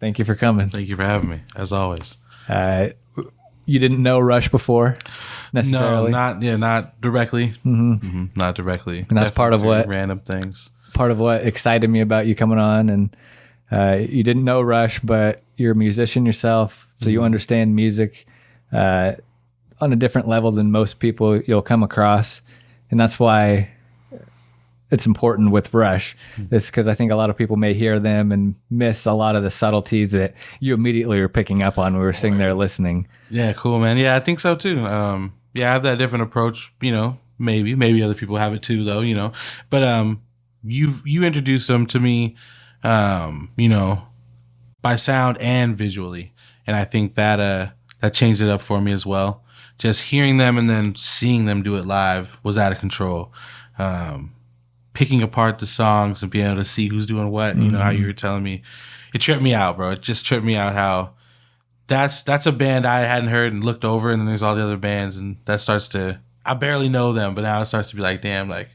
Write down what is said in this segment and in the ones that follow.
Thank you for coming. Thank you for having me, as always. You didn't know Rush before, necessarily? No, not directly. Not directly. And that's part of what random things. Part of what excited me about you coming on. And you didn't know Rush, but you're a musician yourself, so you understand music on a different level than most people you'll come across. And that's why it's important with Rush. It's because I think a lot of people may hear them and miss a lot of the subtleties that you immediately were picking up on when we were sitting there listening. Yeah, cool, man. Yeah, I think so too. I have that different approach, maybe other people have it too though, but you introduced them to me, by sound and visually. And I think that changed it up for me as well. Just hearing them and then seeing them do it live was out of control. Picking apart the songs and being able to see who's doing what, how you were telling me, it tripped me out, bro. It just tripped me out how that's a band I hadn't heard and looked over, and then there's all the other bands, and I barely know them, but now it starts to be like, damn, like,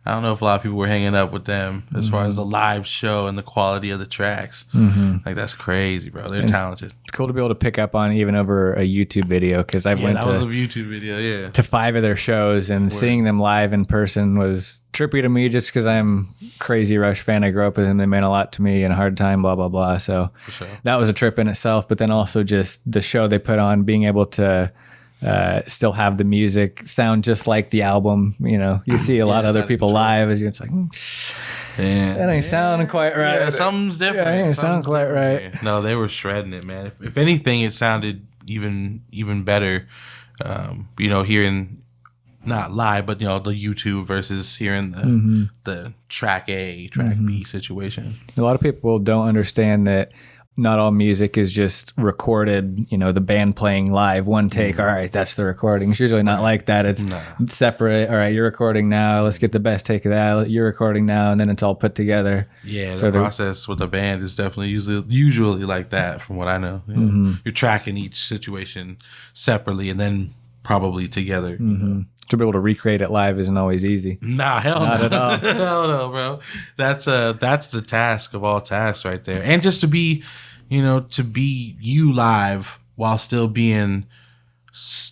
I don't know if a lot of people were hanging up with them as far as the live show and the quality of the tracks. Like, that's crazy, bro. They're talented. It's cool to be able to pick up on even over a YouTube video, because I went that was a YouTube video, to 5 of their shows, and seeing them live in person was trippy to me just because I'm a crazy Rush fan. I grew up with them. They meant a lot to me in a hard time, blah, blah, blah. So that was a trip in itself. But then also just the show they put on, being able to still have the music sound just like the album. You see a lot of other people live, and it's like, that ain't sounding quite right. Yeah, something's different. Yeah, it ain't sounding quite right. No, they were shredding it, man. If anything, it sounded even better. Hearing not live, but the YouTube versus hearing the track A, track B situation. A lot of people don't understand that not all music is just recorded, the band playing live, one take, all right, that's the recording. It's usually not like that. It's separate. All right, you're recording now. Let's get the best take of that. You're recording now, and then it's all put together. Yeah, the process with a band is definitely usually like that, from what I know. You're tracking each situation separately and then probably together. To be able to recreate it live isn't always easy. Nah, hell not no. at all. Hell no, bro. That's the task of all tasks right there. And just to be you live while still being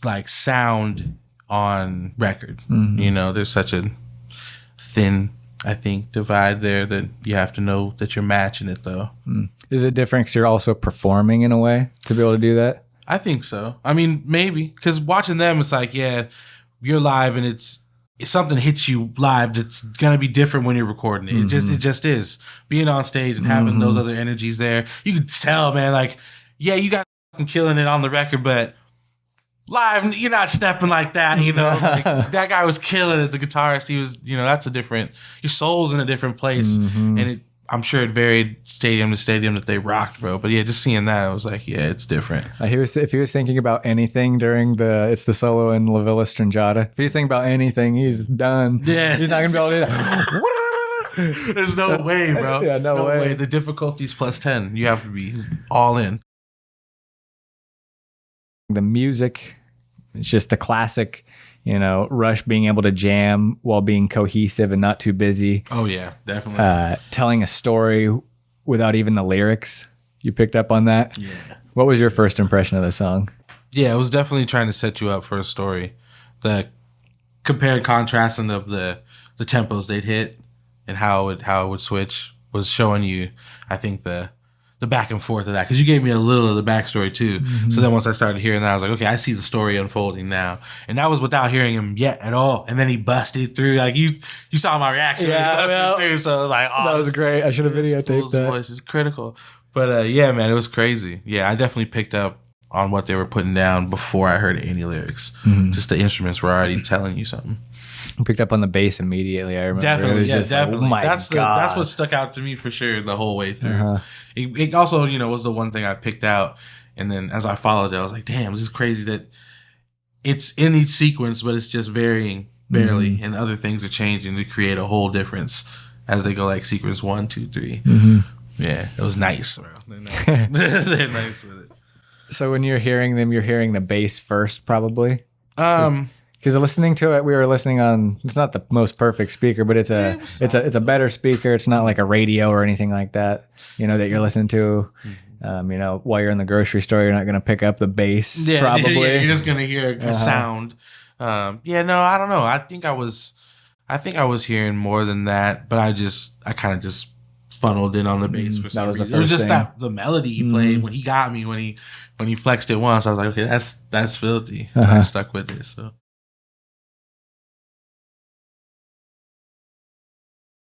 like sound on record. There's such a thin, I think, divide there that you have to know that you're matching it though. Is it different because you're also performing in a way to be able to do that? I think so. I mean, maybe, because watching them, it's like, yeah, you're live, and if something hits you live, it's gonna be different when you're recording it. It just is. Being on stage and having those other energies there, you can tell, man. Like, yeah, you got killing it on the record, but live, you're not stepping like that. Like, that guy was killing it. The guitarist, he was. That's a different. Your soul's in a different place, and I'm sure it varied stadium to stadium that they rocked, bro. But yeah, just seeing that, I was like, yeah, it's different. If he was thinking about anything during it's the solo in La Villa Stringata, if he's thinking about anything, he's done. Yeah. He's not going to be able to do that. There's no way, bro. Yeah, no way. The difficulty's +10. You have to be all in. The music, it's just the classic, Rush being able to jam while being cohesive and not too busy. Oh, yeah, definitely. Telling a story without even the lyrics. You picked up on that? Yeah. What was your first impression of the song? Yeah, it was definitely trying to set you up for a story. The compared contrasting of the tempos they'd hit and how it would switch was showing you, I think, the back and forth of that, because you gave me a little of the backstory too. So then once I started hearing that, I was like, okay, I see the story unfolding now. And that was without hearing him yet at all. And then he busted through. Like, you saw my reaction when he busted through. So I was like, oh, that was great. I should have videotaped that. Voice is critical. But yeah, man, it was crazy. Yeah, I definitely picked up on what they were putting down before I heard any lyrics. Just the instruments were already telling you something. I picked up on the bass immediately. I remember. Definitely, definitely. Like, oh my God. That's what stuck out to me for sure the whole way through. It also, was the one thing I picked out, and then as I followed it, I was like, damn, this is crazy that it's in each sequence, but it's just varying barely, and other things are changing to create a whole difference as they go like sequence 1, 2, 3. Yeah, it was nice, bro. They're nice. They're nice with it. So when you're hearing them, you're hearing the bass first, probably. Because listening to it, we were listening on. It's not the most perfect speaker, but it's a better speaker. It's not like a radio or anything like that. That you're listening to. While you're in the grocery store, you're not going to pick up the bass. Probably you're just going to hear a sound. No, I don't know. I think I was hearing more than that, but I kind of just funneled in on the bass for some reason. It was just the melody he played when he got me when he flexed it once. I was like, okay, that's filthy. I stuck with it. So